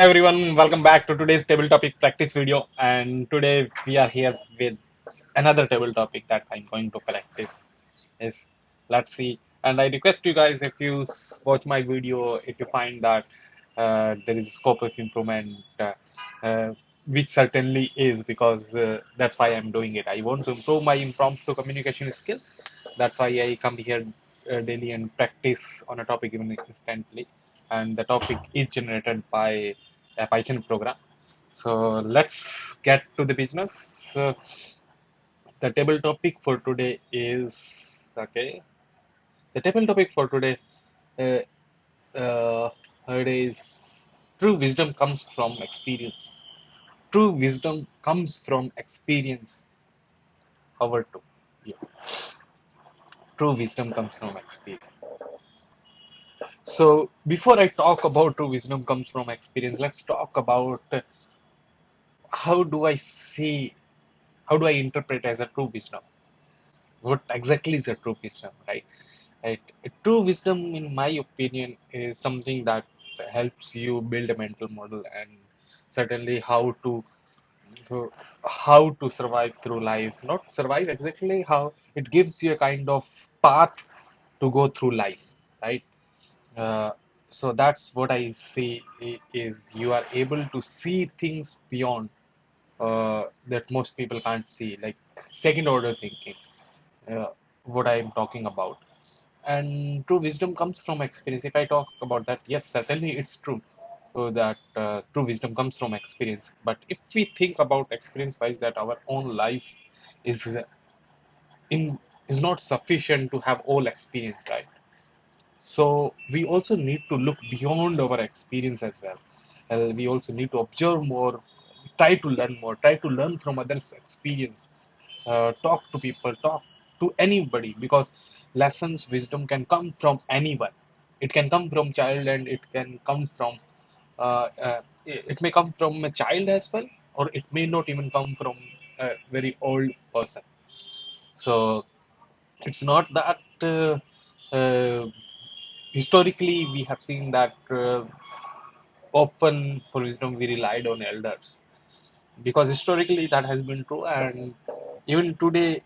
Everyone, welcome back to today's table topic practice video. And today we are here with another table topic that I'm going to practice. Is let's see. And I request you guys, if you watch my video, if you find that there is a scope of improvement, uh, which certainly is, because that's why I'm doing it. I want to improve my impromptu communication skill. That's why I come here daily and practice on a topic even instantly. And the topic is generated by a Python program. So let's get to the business. The table topic for today is okay. The table topic for today uh, it is true wisdom comes from experience. True wisdom comes from experience. However, too. Yeah. True wisdom comes from experience. So before I talk about true wisdom comes from experience, let's talk about how do I see, how do I interpret as a true wisdom? What exactly is a true wisdom, right? Right. A true wisdom, in my opinion, is something that helps you build a mental model and certainly to how to survive through life. Not survive exactly, how it gives you a kind of path to go through life, right? Uh, so that's what I see is you are able to see things beyond that most people can't see, like second order thinking, uh, what I'm talking about. And true wisdom comes from experience. If I talk about that, yes, certainly it's true that true wisdom comes from experience. But if we think about experience wise, that our own life is in is not sufficient to have all experience, right? So we also need to look beyond our experience as well. We also need to observe more, try to learn from others' experience, talk to people, talk to anybody, because lessons, wisdom can come from anyone. It can come from child, and it can come from it may come from a child as well, or it may not even come from a very old person. So it's not that historically we have seen that often for wisdom we relied on elders, because historically that has been true, and even today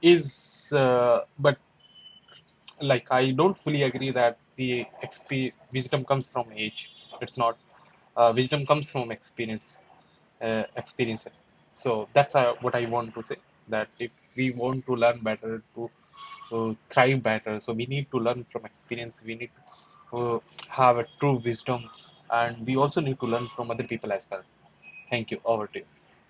is but like I don't fully agree that the wisdom comes from age. It's not. Wisdom comes from experience. So that's what I want to say. That if we want to learn better, to thrive better, so we need to learn from experience. We need to have a true wisdom, and we also need to learn from other people as well. Thank you. Over to you.